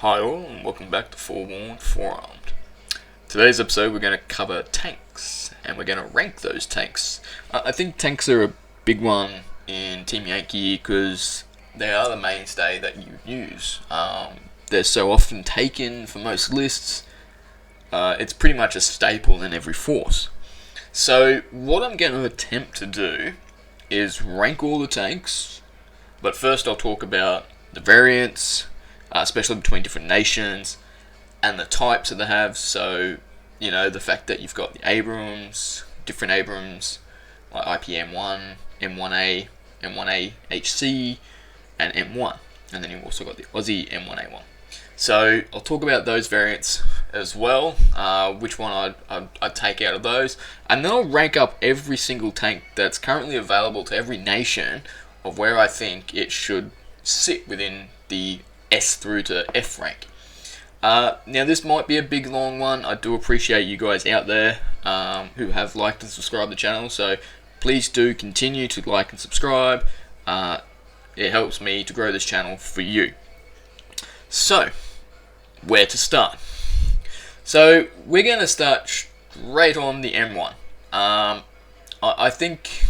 Hi all, and welcome back to Forewarned, Forearmed. Today's episode we're going to cover tanks, and we're going to rank those tanks. I think tanks are a big one in Team Yankee because they are the mainstay that you use. They're so often taken for most lists. It's pretty much a staple in every force. So what I'm going to attempt to do is rank all the tanks, but first I'll talk about the variants, especially between different nations, and the types that they have. So, the fact that you've got the Abrams, different Abrams, like IPM1, M1A, M1A HC, and M1. And then you've also got the Aussie M1A1. So, I'll talk about those variants as well, which one I'd take out of those. And then I'll rank up every single tank that's currently available to every nation of where I think it should sit within the S through to F rank. Now this might be a big long one. I do appreciate you guys out there who have liked and subscribed to the channel, so please do continue to like and subscribe. It helps me to grow this channel for you. So, where to start? So we're going to start straight on the M1. I think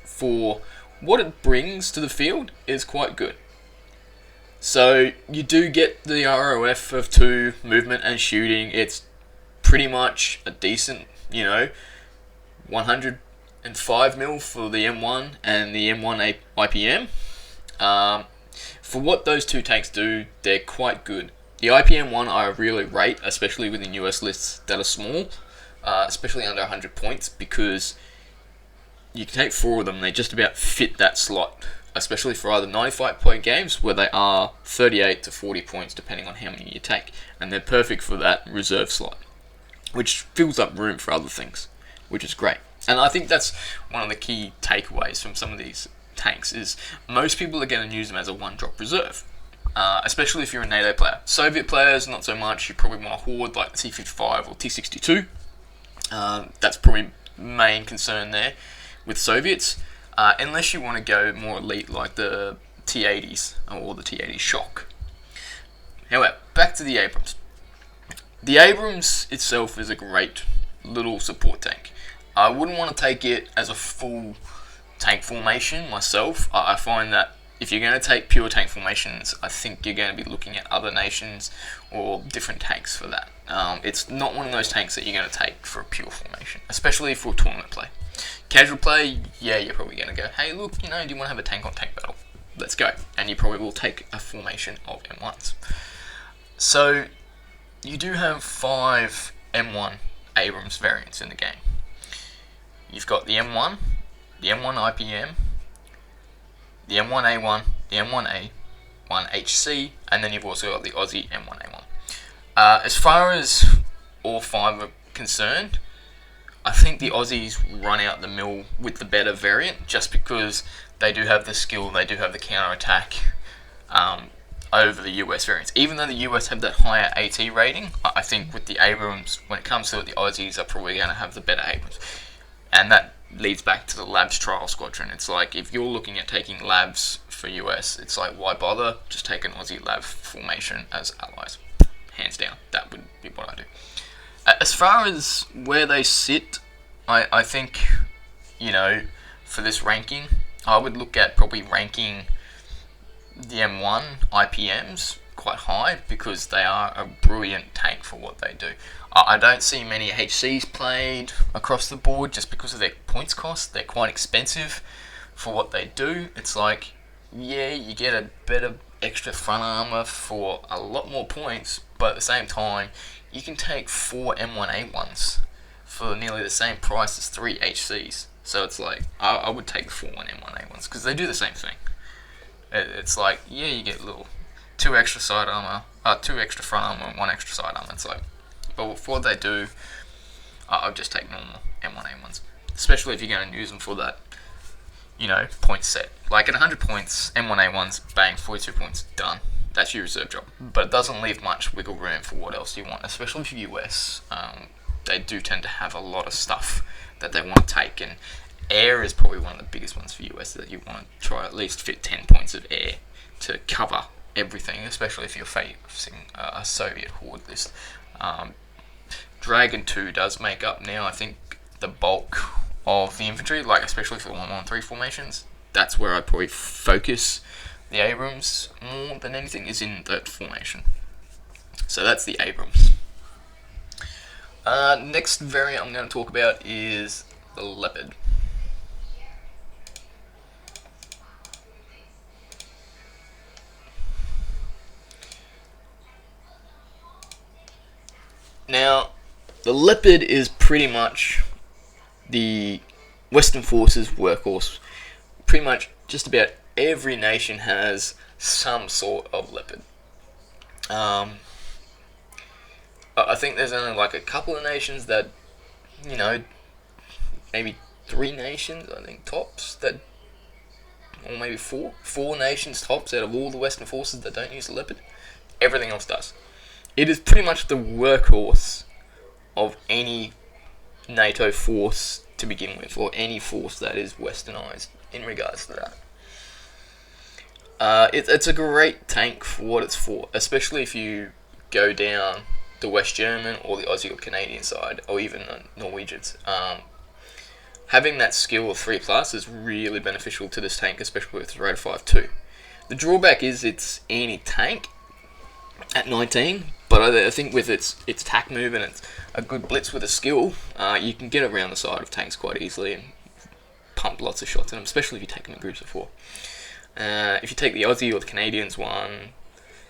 for what it brings to the field is quite good. So you do get the ROF of 2 movement and shooting. It's pretty much a decent, 105 mil for the M1 and the M1 IPM. For what those two tanks do, they're quite good. The IPM one I really rate, especially within US lists that are small, especially under 100 points, because you can take 4 of them, they just about fit that slot. Especially for either 95-point games where they are 38 to 40 points depending on how many you take. And they're perfect for that reserve slot, which fills up room for other things, which is great. And I think that's one of the key takeaways from some of these tanks is most people are going to use them as a one-drop reserve, especially if you're a NATO player. Soviet players, not so much. You probably want a horde like the T-55 or T-62. That's probably main concern there with Soviets. Unless you want to go more elite like the T-80s or the T-80 Shock. However, back to the Abrams. The Abrams itself is a great little support tank. I wouldn't want to take it as a full tank formation myself. I find that if you're going to take pure tank formations, I think you're going to be looking at other nations or different tanks for that. It's not one of those tanks that you're going to take for a pure formation, especially for tournament play. Casual play, yeah, you're probably going to go, hey, look, do you want to have a tank-on-tank battle? Let's go. And you probably will take a formation of M1s. So, you do have 5 M1 Abrams variants in the game. You've got the M1, the M1 IPM, the M1A1, the M1A1 HC, and then you've also got the Aussie M1A1. As far as all 5 are concerned, I think the Aussies run out the mill with the better variant just because they do have the skill, they do have the counter-attack over the US variants. Even though the US have that higher AT rating, I think with the Abrams, when it comes to it, the Aussies are probably going to have the better Abrams. And that leads back to the Labs Trial Squadron. It's like, if you're looking at taking Labs for US, it's like, why bother? Just take an Aussie Lab formation as allies. Hands down, that would be what I do. As far as where they sit, I think, for this ranking, I would look at probably ranking the M1 IPMs quite high because they are a brilliant tank for what they do. I don't see many HCs played across the board just because of their points cost. They're quite expensive for what they do. It's like, yeah, you get a better extra front armor for a lot more points, but at the same time, you can take 4 M1A1s for nearly the same price as 3 HCs. So it's like, I would take 4 M1A1s because they do the same thing. It's like, yeah, you get little 2 extra side armor, 2 extra front armor, and 1 extra side armor. It's like, but for what they do, I'll just take normal M1A1s, especially if you're going to use them for that, point set. Like at 100 points, M1A1s, bang, 42 points, done. That's your reserve job. But it doesn't leave much wiggle room for what else you want, especially for US. They do tend to have a lot of stuff that they want to take, and air is probably one of the biggest ones for US that you want to try at least fit 10 points of air to cover everything, especially if you're facing a Soviet horde list. Dragon 2 does make up now, I think, the bulk of the infantry, like especially for 1-1-3 formations. That's where I probably focus the Abrams more than anything, is in that formation. So that's the Abrams. Next variant I'm going to talk about is the Leopard. Now, the Leopard is pretty much the Western Forces workhorse. Pretty much just about every nation has some sort of Leopard. I think there's only like a couple of nations that, maybe 3 nations, I think, tops, that, or maybe 4 nations tops out of all the Western Forces that don't use the Leopard. Everything else does. It is pretty much the workhorse of any NATO force to begin with, or any force that is westernized in regards to that. It's a great tank for what it's for, especially if you go down the West German or the Aussie or Canadian side, or even the Norwegians. Having that skill of 3+ is really beneficial to this tank, especially with the rate of 5.2. The drawback is it's anti-tank at 19, but I think with its tack move and it's a good blitz with a skill, you can get around the side of tanks quite easily and pump lots of shots in them, especially if you take them in groups of 4. If you take the Aussie or the Canadians one,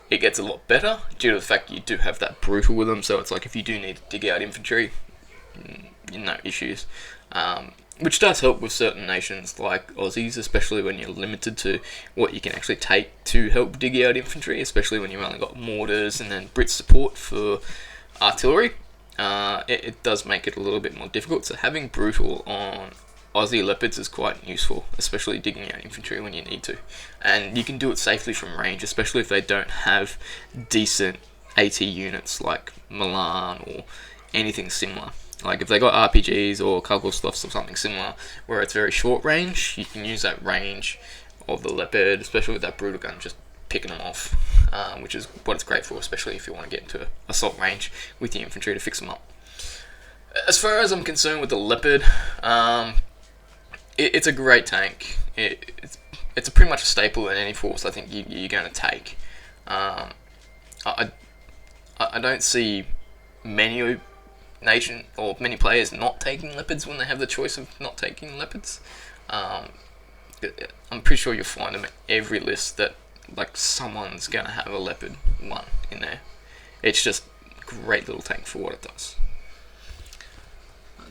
it gets a lot better due to the fact you do have that brutal with them, so it's like if you do need to dig out infantry, no issues. Which does help with certain nations like Aussies, especially when you're limited to what you can actually take to help dig out infantry, especially when you've only got mortars and then Brit support for artillery. It does make it a little bit more difficult, so having brutal on Aussie Leopards is quite useful, especially digging out infantry when you need to. And you can do it safely from range, especially if they don't have decent AT units like Milan or anything similar. Like if they got RPGs or Kugelstoffs or something similar, where it's very short range, you can use that range of the Leopard, especially with that brutal gun, just picking them off, which is what it's great for, especially if you want to get into assault range with your infantry to fix them up. As far as I'm concerned with the Leopard, it's a great tank. It's pretty much a staple in any force I think you're going to take. I don't see many players not taking Leopards when they have the choice of not taking Leopards. I'm pretty sure you'll find them at every list that like someone's gonna have a Leopard 1 in there. It's just a great little tank for what it does.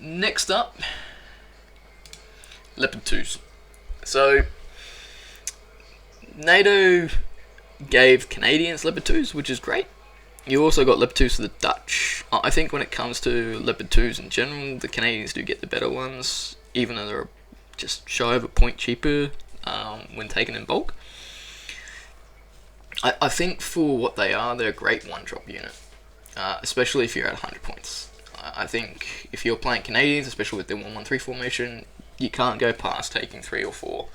Next up, Leopard 2s. So NATO gave Canadians Leopard 2s, which is great. You also got Leopard 2s for the Dutch. I think when it comes to Leopard 2s in general, the Canadians do get the better ones, even though they're just shy of a point cheaper when taken in bulk. I think for what they are, they're a great one-drop unit, especially if you're at 100 points. I think if you're playing Canadians, especially with the 1-1-3 formation, you can't go past taking 3 or 4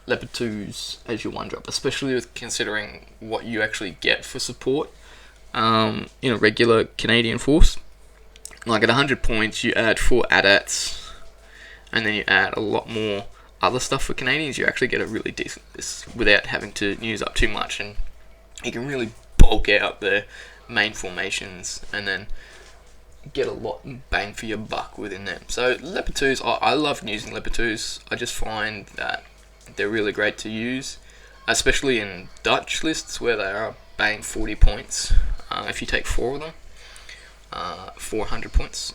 Leopard 2s as your one-drop, especially with considering what you actually get for support in a regular Canadian force. Like at 100 points, you add 4 AT-ATs, and then you add a lot more other stuff for Canadians. You actually get a really decent list without having to use up too much, and you can really bulk out the main formations and then get a lot bang for your buck within them. So Leopard 2s, I love using Leopard 2s. I just find that they're really great to use, especially in Dutch lists where they are bang 40 points. If you take 4 of them, 400 points.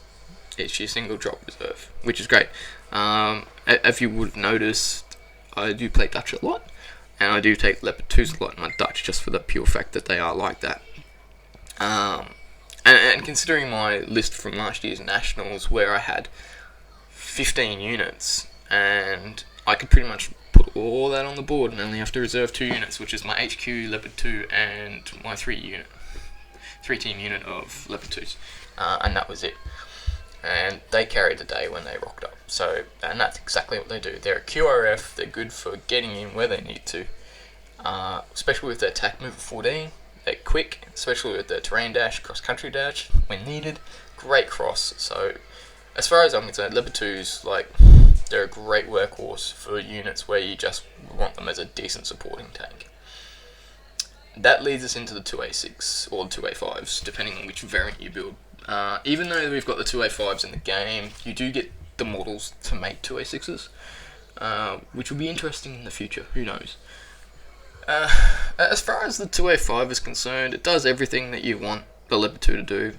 It's your single drop reserve, which is great. If you would have noticed, I do play Dutch a lot, and I do take Leopard 2s a lot in my Dutch, just for the pure fact that they are like that. And considering my list from last year's Nationals, where I had 15 units, and I could pretty much put all that on the board and only have to reserve 2 units, which is my HQ Leopard 2 and my 3-team unit of Leopard 2s, and that was it. And they carried the day when they rocked up. So, and that's exactly what they do. They're a QRF, they're good for getting in where they need to. especially with their attack move of 14. They're quick, especially with their terrain dash, cross-country dash when needed. Great cross. So, as far as I'm concerned, Leopard 2's they're a great workhorse for units where you just want them as a decent supporting tank. That leads us into the 2A6 or 2A5s, depending on which variant you build. Even though we've got the 2A5s in the game, you do get the models to make 2A6s, which will be interesting in the future. Who knows? As far as the 2A5 is concerned, it does everything that you want the Leopard 2 to do,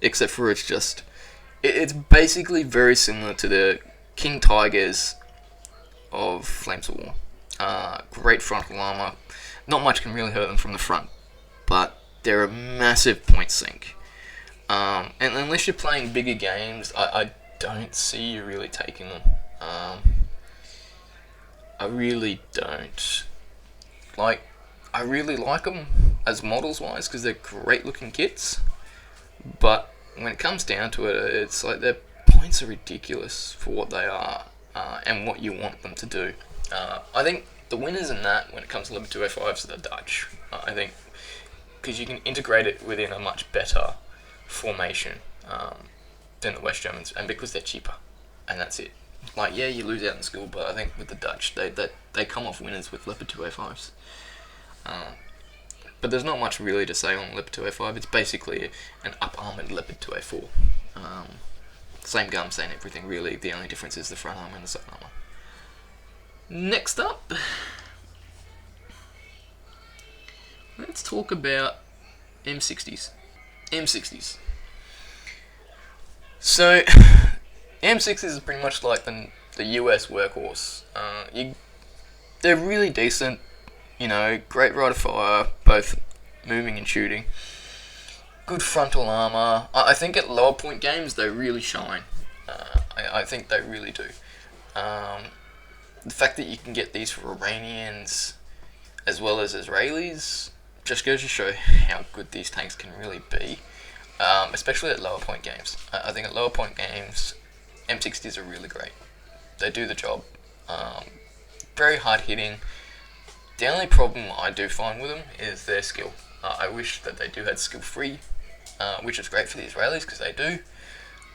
except for it's basically very similar to the King Tigers of Flames of War. Great frontal armor. Not much can really hurt them from the front, but they're a massive point sink. And unless you're playing bigger games, I don't see you really taking them. I really don't. I really like them as models wise because they're great looking kits, but when it comes down to it, it's like their points are ridiculous for what they are and what you want them to do. I think the winners in that, when it comes to Leopard 2A5s, are the Dutch. I think because you can integrate it within a much better formation than the West Germans, and because they're cheaper, and that's it. You lose out in skill, but I think with the Dutch, they come off winners with Leopard 2A5s. But there's not much really to say on Leopard 2A5. It's basically an up-armoured Leopard 2A4. Same gun, same everything really. The only difference is the front armour and the side armour. Next up, let's talk about M60s. M60s. So, M60s is pretty much like the US workhorse. They're really decent. Great rate of fire, both moving and shooting. Good frontal armor. I think at lower point games they really shine. I think they really do. The fact that you can get these for Iranians as well as Israelis just goes to show how good these tanks can really be, especially at lower point games. I think at lower point games, M60s are really great. They do the job. Very hard hitting. The only problem I do find with them is their skill. I wish that they had skill free, which is great for the Israelis because they do,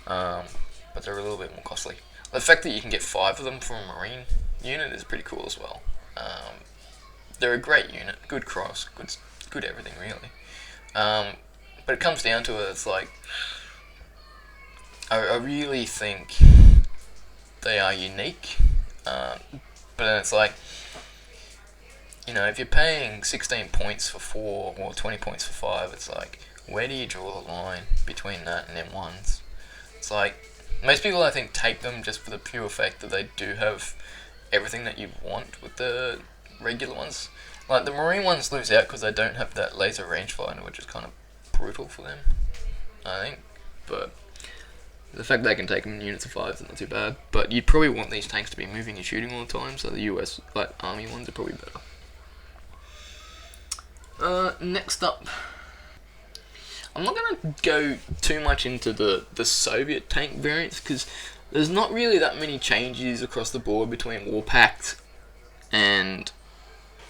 but they're a little bit more costly. The fact that you can get 5 of them from a Marine unit is pretty cool as well. They're a great unit, good cross, good everything really. But it comes down to it, it's like, I really think they are unique, but then it's like, if you're paying 16 points for 4 or 20 points for 5, it's like, where do you draw the line between that and M1s? It's like, most people I think take them just for the pure fact that they do have everything that you want with the regular ones. Like the Marine ones lose out because they don't have that laser rangefinder, which is kind of brutal for them, I think. But the fact they can take them in units of 5 is not too bad. But you'd probably want these tanks to be moving and shooting all the time, so the US army ones are probably better. Next up, I'm not going to go too much into the Soviet tank variants because there's not really that many changes across the board between Warpact and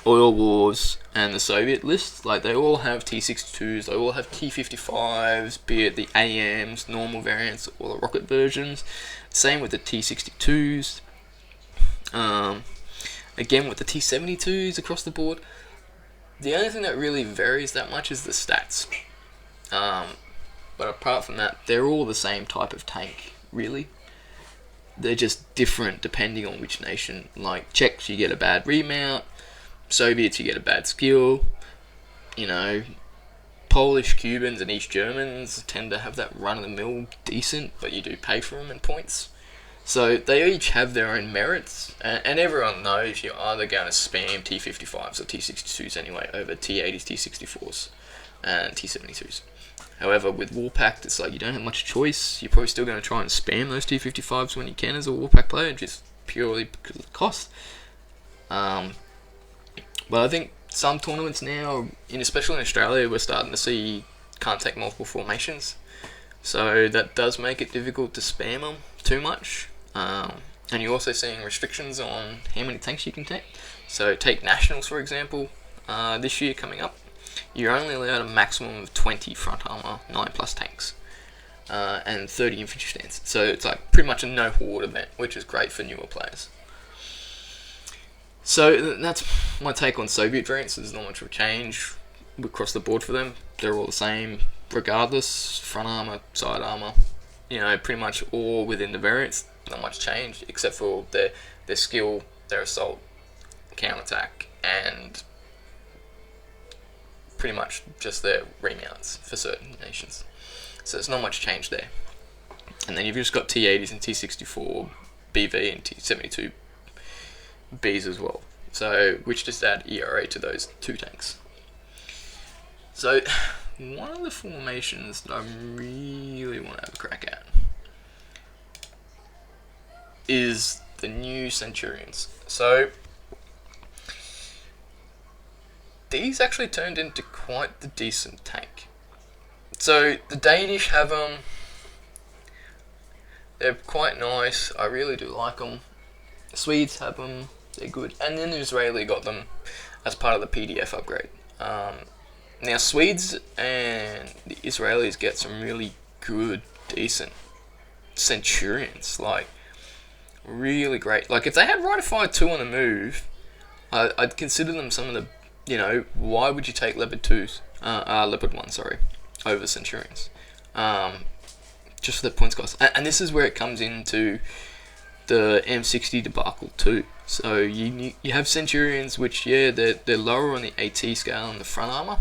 Oil Wars and the Soviet list. They all have T-62s, they all have T-55s, be it the AMs, normal variants, or the rocket versions. Same with the T-62s. Again with the T-72s across the board. The only thing that really varies that much is the stats. But apart from that, they're all the same type of tank, really. They're just different depending on which nation. Like Czechs, you get a bad remount. Soviets, you get a bad skill. Polish, Cubans, and East Germans tend to have that run-of-the-mill decent, but you do pay for them in points. So they each have their own merits, and everyone knows you're either going to spam T-55s or T-62s anyway over T-80s, T-64s, and T-72s. However, with Warpact, it's like you don't have much choice. You're probably still going to try and spam those T-55s when you can as a Warpact player, just purely because of the cost. But I think some tournaments now, especially in Australia, we're starting to see you can't take multiple formations. So that does make it difficult to spam them too much. And you're also seeing restrictions on how many tanks you can take. So take Nationals for example, this year coming up, you're only allowed a maximum of 20 front armor 9 plus tanks, and 30 infantry stands. So it's like pretty much a no horde event, which is great for newer players. So that's my take on Soviet variants. There's not much of a change across the board for them. They're all the same regardless. Front armor, side armor, pretty much all within the variants. Not much change except for their skill, their assault, counterattack, and pretty much just their remounts for certain nations. So there's not much change there. And then you've just got T-80s and T-64 BV and T-72 Bs as well. So which just add ERA to those two tanks. So one of the formations that I really want to have a crack at is the new Centurions. So these actually turned into quite the decent tank. So the Danish have them. They're quite nice. I really do like them. The Swedes have them. They're good. And then the Israeli got them as part of the PDF upgrade. Now Swedes and the Israelis get some really good, decent Centurions. Like really great. Like if they had Rider Fire 2 on the move, I'd consider them some of the. Why would you take Leopard 2s, Leopard 1, over Centurions? Just for the points cost. And this is where it comes into the M60 debacle too. So you have Centurions, which they're lower on the AT scale on the front armor,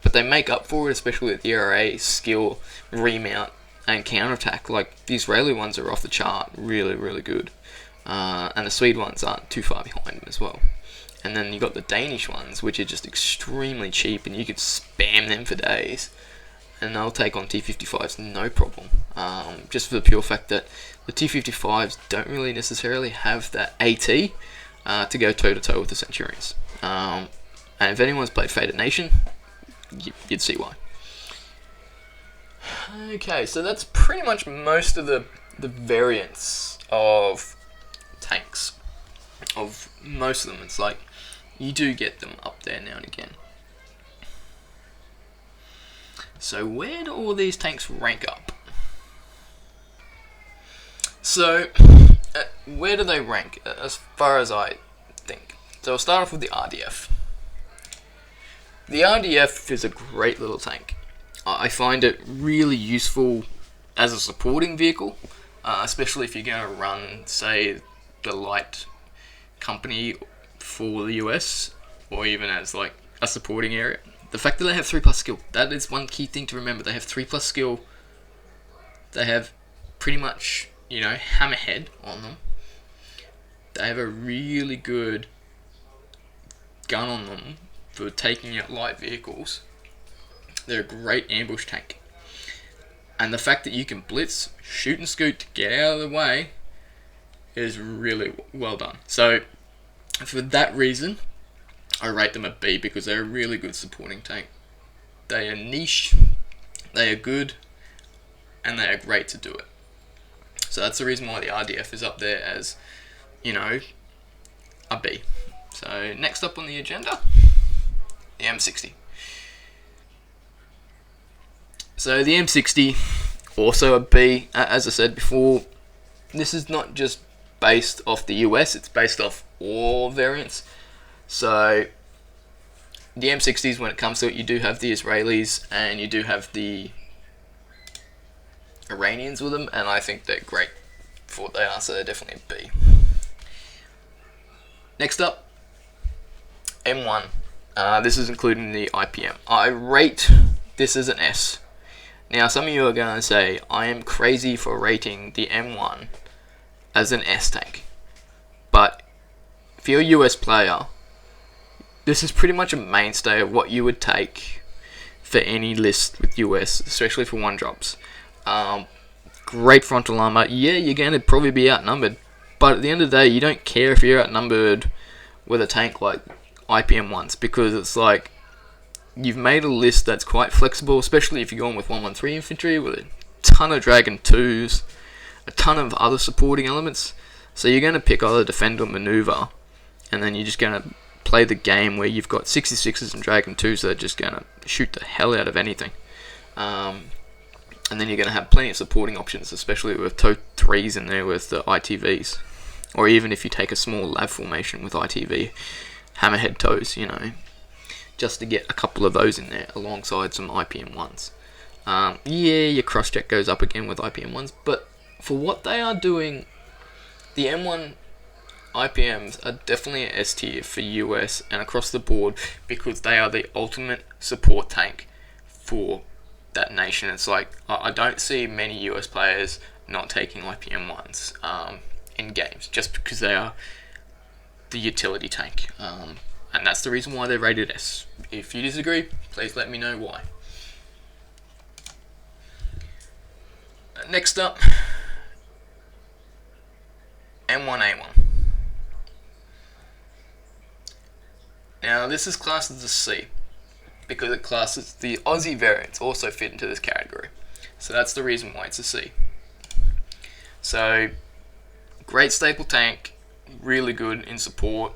but they make up for it, especially with the ERA, skill, remount, and counterattack. Like the Israeli ones are off the chart, really, really good, and the Swede ones aren't too far behind them as well. And then you got the Danish ones, which are just extremely cheap, and you could spam them for days, and they'll take on T-55s no problem. Just for the pure fact that the T-55s don't really necessarily have that AT to go toe-to-toe with the Centurions. And if anyone's played Fated Nation, you'd see why. Okay, so that's pretty much most of the variants of tanks. Of most of them, it's like you do get them up there now and again. So where do all these tanks rank up? So where do they rank as far as I think? So I'll start off with the RDF. The RDF is a great little tank. I find it really useful as a supporting vehicle, especially if you're going to run, say, the light company for the US, or even as like a supporting area. The fact that they have 3+ skill, that is one key thing to remember. They have 3+ skill. They have pretty much, hammerhead on them. They have a really good gun on them for taking out light vehicles. They're a great ambush tank. And the fact that you can blitz, shoot and scoot to get out of the way is really well done. So for that reason, I rate them a B, because they're a really good supporting tank. They are niche, they are good, and they are great to do it. So that's the reason why the RDF is up there as, a B. So next up on the agenda, the M60. So the M60, also a B. As I said before, this is not just based off the US, it's based off all variants. So the M60s, when it comes to it, you do have the Israelis and you do have the Iranians with them, and I think they're great for what they are, so they're definitely a B. Next up, M1. This is including the IPM. I rate this as an S. Now some of you are going to say I am crazy for rating the M1 as an S tank, but if you're a US player, this is pretty much a mainstay of what you would take for any list with US, especially for 1-drops. Great frontal armor. Yeah, you're going to probably be outnumbered, but at the end of the day, you don't care if you're outnumbered with a tank like IPM ones, because it's like you've made a list that's quite flexible, especially if you're going with 113 infantry with a ton of Dragon 2s, a ton of other supporting elements. So you're going to pick either defend or maneuver, and then you're just going to play the game where you've got 66s and Dragon 2s that are just going to shoot the hell out of anything. And then you're going to have plenty of supporting options, especially with toe 3s in there with the ITVs. Or even if you take a small lav formation with ITV, hammerhead toes, just to get a couple of those in there alongside some IPM 1s. Yeah, your cross-check goes up again with IPM 1s, but for what they are doing, the M1 IPMs are definitely an S tier for US and across the board because they are the ultimate support tank for that nation. It's like, I don't see many US players not taking IPM 1s in games just because they are the utility tank. And that's the reason why they're rated S. If you disagree, please let me know why. Next up, M1A1. Now this is classed as a C because it classes the Aussie variants also fit into this category. So that's the reason why it's a C. So, great staple tank, really good in support.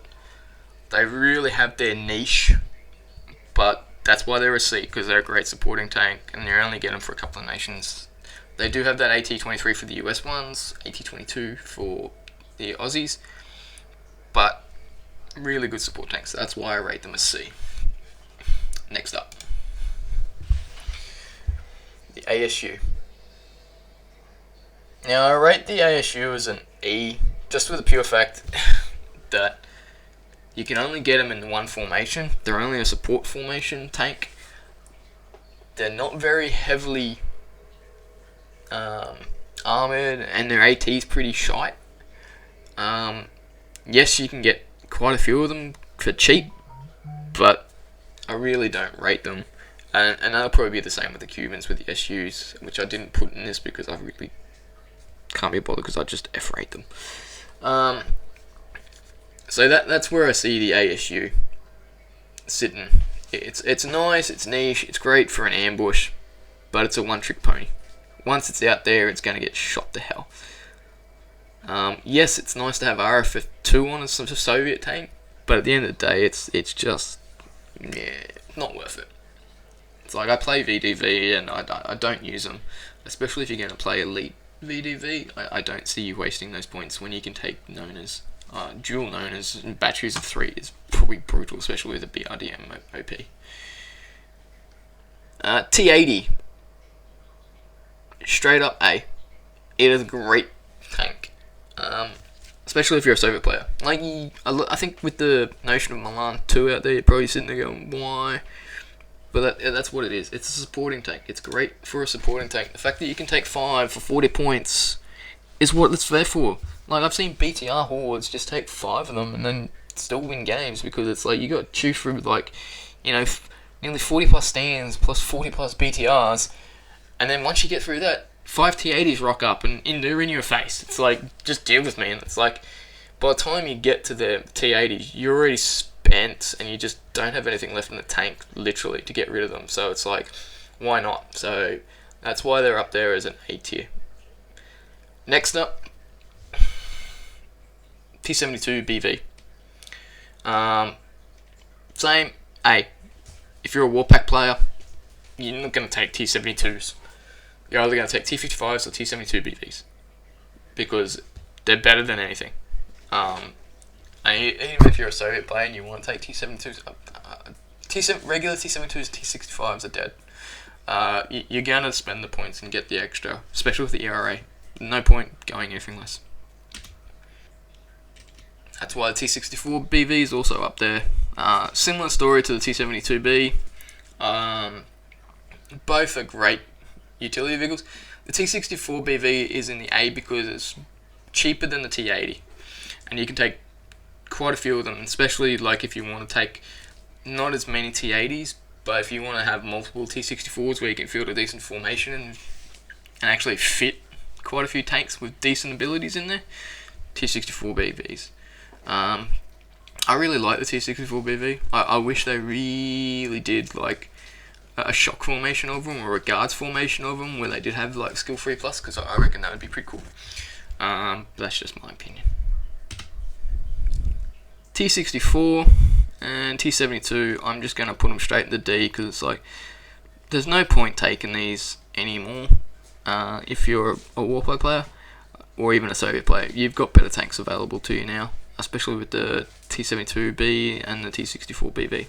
They really have their niche, but that's why they're a C, because they're a great supporting tank, and you only get them for a couple of nations. They do have that AT-23 for the US ones, AT-22 for the Aussies, but really good support tanks. That's why I rate them a C. Next up, the ASU. Now I rate the ASU as an E, just for the pure fact that you can only get them in one formation. They're only a support formation tank. They're not very heavily armoured, and their AT is pretty shite. Yes, you can get quite a few of them for cheap, but I really don't rate them. And that'll probably be the same with the Cubans with the SUs, which I didn't put in this because I really can't be bothered because I just F-rate them. So that's where I see the ASU sitting. It's nice, it's niche, it's great for an ambush, but it's a one-trick pony. Once it's out there, it's going to get shot to hell. Yes, it's nice to have RF2 on a Soviet tank, but at the end of the day, it's just not worth it. It's like I play VDV and I don't use them, especially if you're going to play elite VDV. I don't see you wasting those points when you can take Nonas. Dual Nonas and batteries of 3 is probably brutal, especially with the BRDM OP. T80. Straight up A. It is a great tank. Especially if you're a Soviet player. Like, I think with the notion of Milan 2 out there, you're probably sitting there going, why? But that's what it is. It's a supporting tank. It's great for a supporting tank. The fact that you can take 5 for 40 points is what it's there for. Like, I've seen BTR hordes just take 5 of them and then still win games because it's like you got to chew through, like, nearly 40 plus stands plus 40 plus BTRs, and then once you get through that, 5 T80s rock up and they're in your face. It's like, just deal with me. And it's like, by the time you get to the T80s, you're already spent and you just don't have anything left in the tank, literally, to get rid of them. So it's like, why not? So that's why they're up there as an A tier. Next up, T72 BV. Same, A. If you're a Warpack player, you're not going to take T72s. You're either going to take T55s or T72 BVs because they're better than anything. And even if you're a Soviet player and you want to take T72s, regular T72s, T65s are dead. You're going to spend the points and get the extra, especially with the ERA. No point going anything less. That's why the T64 BV is also up there. Similar story to the T72B. Both are great utility vehicles. The T64 BV is in the A because it's cheaper than the T80. And you can take quite a few of them, especially like if you want to take not as many T80s, but if you want to have multiple T64s where you can field a decent formation and actually fit quite a few tanks with decent abilities in there, T64 BVs. I really like the T64 BV. I wish they really did like a shock formation of them or a guards formation of them where they did have like skill 3 plus, because I reckon that would be pretty cool. That's just my opinion. T64, And T72, I'm just going to put them straight in the D, because it's like, there's no point taking these anymore. If you're a Warplug player, or even a Soviet player, you've got better tanks available to you now, especially with the T72B and the T64BV.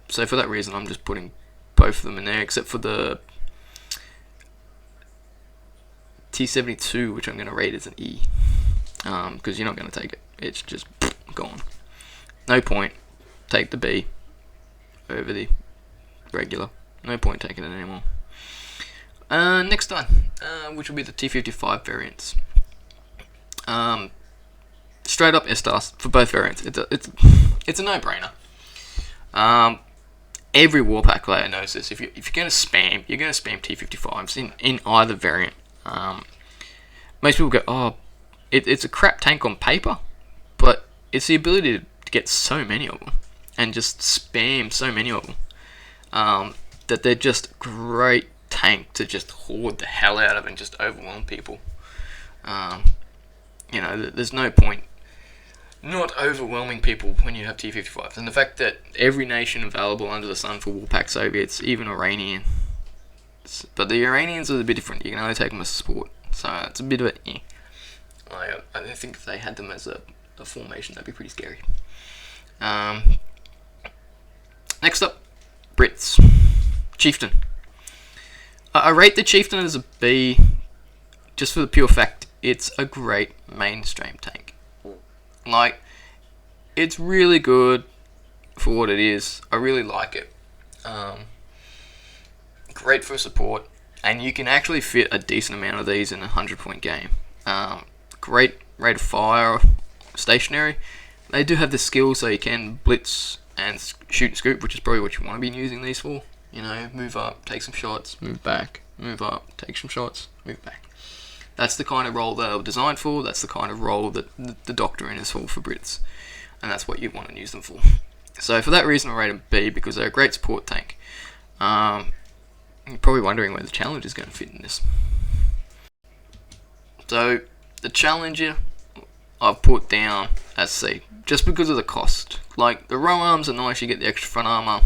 So for that reason, I'm just putting both of them in there, except for the T72, which I'm going to rate as an E, because you're not going to take it. It's just gone. No point. Take the B over the regular. No point taking it anymore. Next one, which will be the T55 variants. Straight up S-Stars for both variants. It's a no-brainer. Every Warpack player knows this. If you're going to spam, you're going to spam T55s in either variant. Most people go, oh, it's a crap tank on paper, but it's the ability to get so many of them and just spam so many of them that they're just great tank to just hoard the hell out of and just overwhelm people. There's no point not overwhelming people when you have T55s, and the fact that every nation available under the sun for Warpack Soviets, even Iranian, but the Iranians are a bit different. You can only take them as a support, so it's a bit of a I think if they had them as a formation, that'd be pretty scary. Next up, Brits. Chieftain. I rate the Chieftain as a B, just for the pure fact it's a great mainstream tank. Like, it's really good for what it is. I really like it. Great for support, and you can actually fit a decent amount of these in a 100-point game. Great rate of fire, stationary. They do have the skill so you can blitz and shoot and scoop, which is probably what you want to be using these for. Move up, take some shots, move back, move up, take some shots, move back. That's the kind of role they're designed for. That's the kind of role that the Doctrine is for Brits, and that's what you want to use them for. So for that reason, I rate them B, because they're a great support tank. You're probably wondering where the Challenger is going to fit in this. So the Challenger I've put down as C, just because of the cost. Like, the row arms are nice, you get the extra front armor,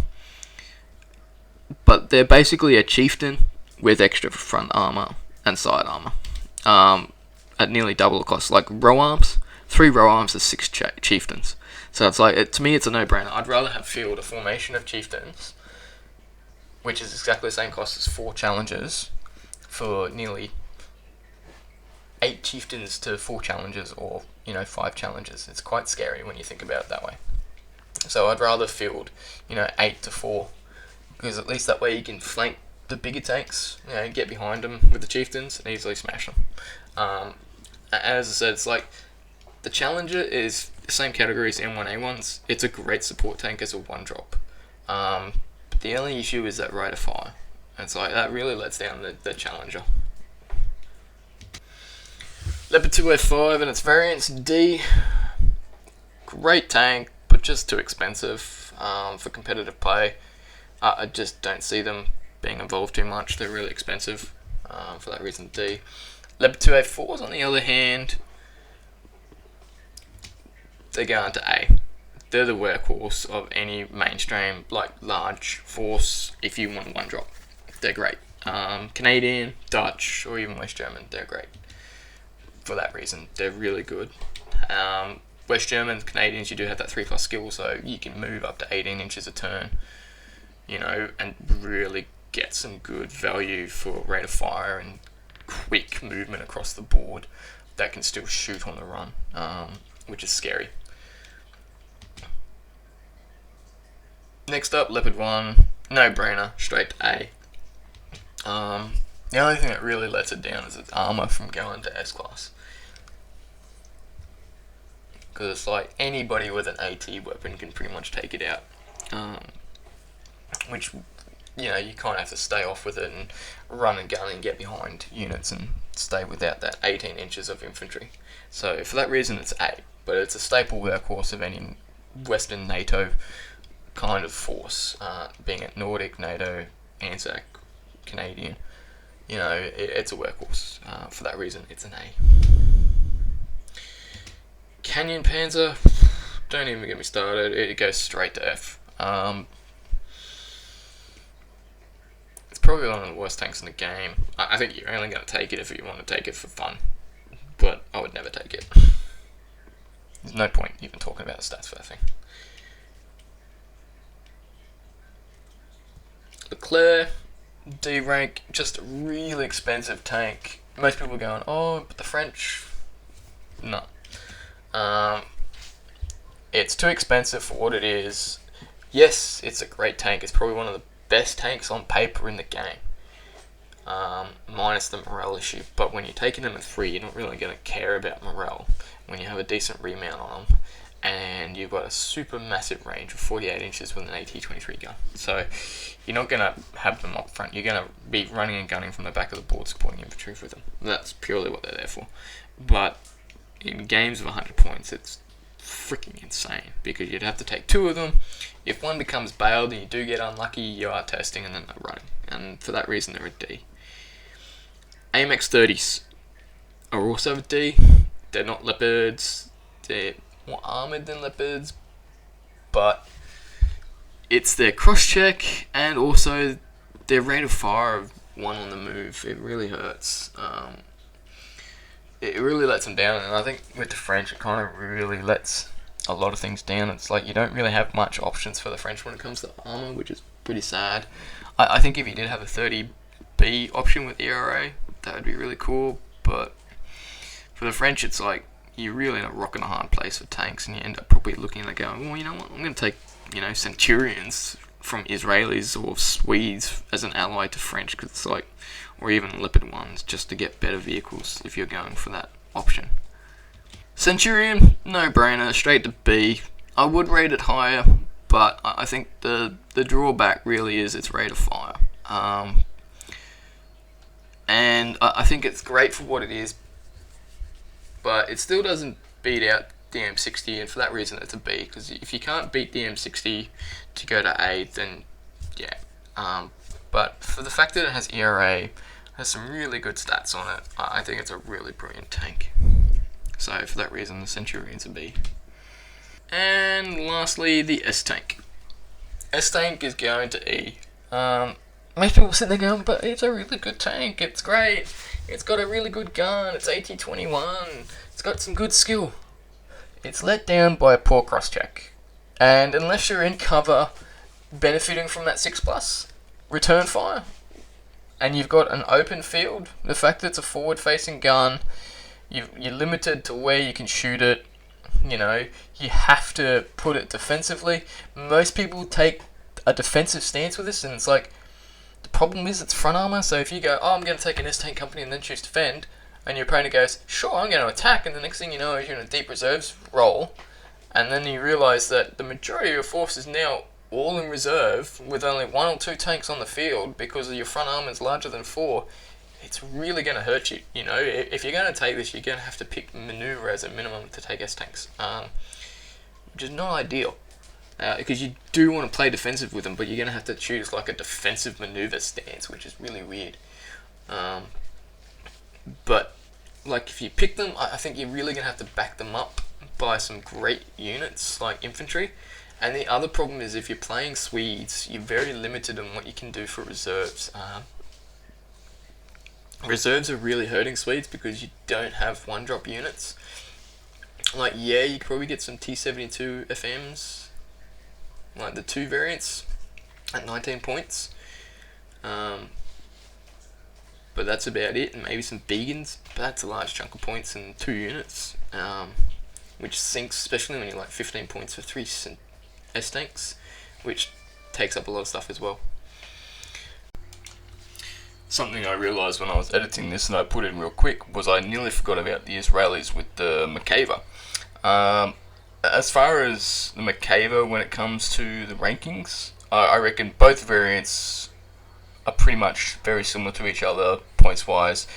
but they're basically a Chieftain with extra front armor and side armor, at nearly double the cost. Like, row arms, 3 row arms are 6 Chieftains. So it's like, to me, it's a no-brainer. I'd rather have field a formation of Chieftains, which is exactly the same cost as 4 Challengers, for nearly 8 Chieftains to 4 Challengers, or 5 Challengers. It's quite scary when you think about it that way. So I'd rather field 8 to 4, because at least that way you can flank the bigger tanks, get behind them with the Chieftains and easily smash them. As I said, it's like, the Challenger is the same category as M1A1s. It's a great support tank as a 1-drop. But the only issue is that rate of fire. It's like, that really lets down the Challenger. Leopard 2A5 and its variants, D. Great tank, but just too expensive for competitive play. I just don't see them being involved too much. They're really expensive. For that reason, D. Leopard 2A4s, on the other hand, they go into A. They're the workhorse of any mainstream, large force, if you want 1-drop. They're great. Canadian, Dutch, or even West German, they're great. For that reason, they're really good. West Germans, Canadians, you do have that 3+ skill, so you can move up to 18 inches a turn, and really get some good value for rate of fire and quick movement across the board that can still shoot on the run, which is scary. Next up, Leopard 1, no-brainer, straight to A. The only thing that really lets it down is its armor from going to S-Class. Because it's like, anybody with an AT weapon can pretty much take it out. Which, you kind of have to stay off with it and run and gun and get behind units and stay without that 18 inches of infantry. So for that reason, it's A. But it's a staple workhorse of any Western NATO kind of force, being it Nordic, NATO, ANZAC, Canadian. It's a workhorse. For that reason, it's an A. Canyon Panzer, don't even get me started. It goes straight to F. It's probably one of the worst tanks in the game. I think you're only going to take it if you want to take it for fun, but I would never take it. There's no point even talking about the stats for that thing. Leclerc, D rank, just a really expensive tank. Most people are going, oh, but the French, no. It's too expensive for what it is. Yes, it's a great tank. It's probably one of the best tanks on paper in the game, minus the morale issue. But when you're taking them at 3, you're not really going to care about morale when you have a decent remount on them, and you've got a super massive range of 48 inches with an AT-23 gun. So you're not going to have them up front. You're going to be running and gunning from the back of the board, supporting infantry with them. That's purely what they're there for. But in games of 100 points, it's freaking insane, because you'd have to take 2 of them. If one becomes bailed and you do get unlucky, you are testing and then they're running. And for that reason, they're a D. AMX 30s are also a D. They're not Leopards. They're more armoured than Leopards, but it's their cross-check and also their rate of fire of 1 on the move. It really hurts. It really lets them down, and I think with the French, it kind of really lets a lot of things down. It's like you don't really have much options for the French when it comes to armour, which is pretty sad. I think if you did have a 30B option with ERA, that would be really cool, but for the French, it's like you're really in a rock and a hard place for tanks, and you end up probably looking at it going, well, you know what, I'm going to take, Centurions from Israelis or Swedes as an ally to French, because it's like, or even Leopard ones, just to get better vehicles if you're going for that option. Centurion, no brainer, straight to B. I would rate it higher, but I think the drawback really is its rate of fire. And I think it's great for what it is, but it still doesn't beat out the M60, and for that reason it's a B, because if you can't beat the M60 to go to A, then yeah. But for the fact that it has ERA, has some really good stats on it, I think it's a really brilliant tank. So for that reason, the Centurion's a B. And lastly, the S-Tank. S-Tank is going to E. Most people sit there going, but it's a really good tank, it's great, it's got a really good gun, it's AT-21, it's got some good skill. It's let down by a poor cross-check. And unless you're in cover, benefiting from that 6+, return fire, and you've got an open field, the fact that it's a forward-facing gun, you're limited to where you can shoot it, you have to put it defensively. Most people take a defensive stance with this, and it's like, the problem is it's front armor, so if you go, oh, I'm going to take an S-Tank company and then choose defend, and your opponent goes, sure, I'm going to attack, and the next thing you know is you're in a deep reserves role, and then you realise that the majority of your force is now all in reserve with only 1 or 2 tanks on the field because your front armor is larger than 4, it's really going to hurt you. If you're going to take this, you're going to have to pick maneuver as a minimum to take S-Tanks, which is not ideal. Because you do want to play defensive with them, but you're going to have to choose like a defensive maneuver stance, which is really weird. But like if you pick them, I think you're really going to have to back them up by some great units like infantry. And the other problem is if you're playing Swedes, you're very limited on what you can do for reserves. Reserves are really hurting Swedes because you don't have 1-drop units. Like, yeah, you could probably get some T-72 FMs, like the 2 variants at 19 points, but that's about it, and maybe some Begans, but that's a large chunk of points in 2 units, which sinks, especially when you're like 15 points for 3 S-Tanks, which takes up a lot of stuff as well. Something I realised when I was editing this, and I put in real quick, was I nearly forgot about the Israelis with the Macabre. As far as the Macabre, when it comes to the rankings, I reckon both variants are pretty much very similar to each other points-wise,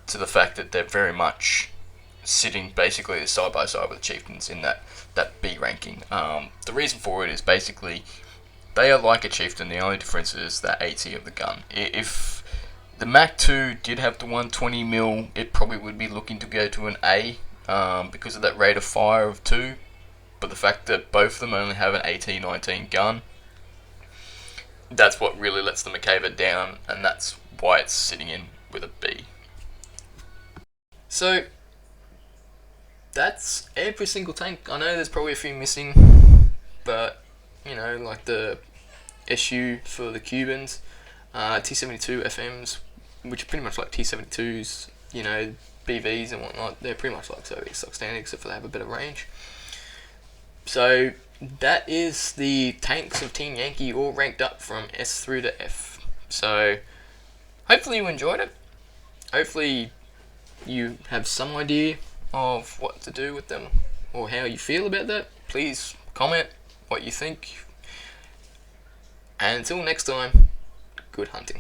to the fact that they're very much sitting basically side by side with Chieftains in that B ranking. The reason for it is basically they are like a Chieftain, the only difference is the AT of the gun. If the Mach 2 did have the 120mm, it probably would be looking to go to an A, because of that rate of fire of 2, but the fact that both of them only have an 18-19 gun, that's what really lets the McCaver down, and that's why it's sitting in with a B. So that's every single tank. I know there's probably a few missing, but you know, like the SU for the Cubans, T72 FMs, which are pretty much like T72s, you know, BVs and whatnot. They're pretty much like Soviet stock standard, except for they have a bit of range. So that is the tanks of Team Yankee, all ranked up from S through to F. So hopefully you enjoyed it. Hopefully you have some idea of what to do with them or how you feel about that. Please comment what you think. And until next time, good hunting.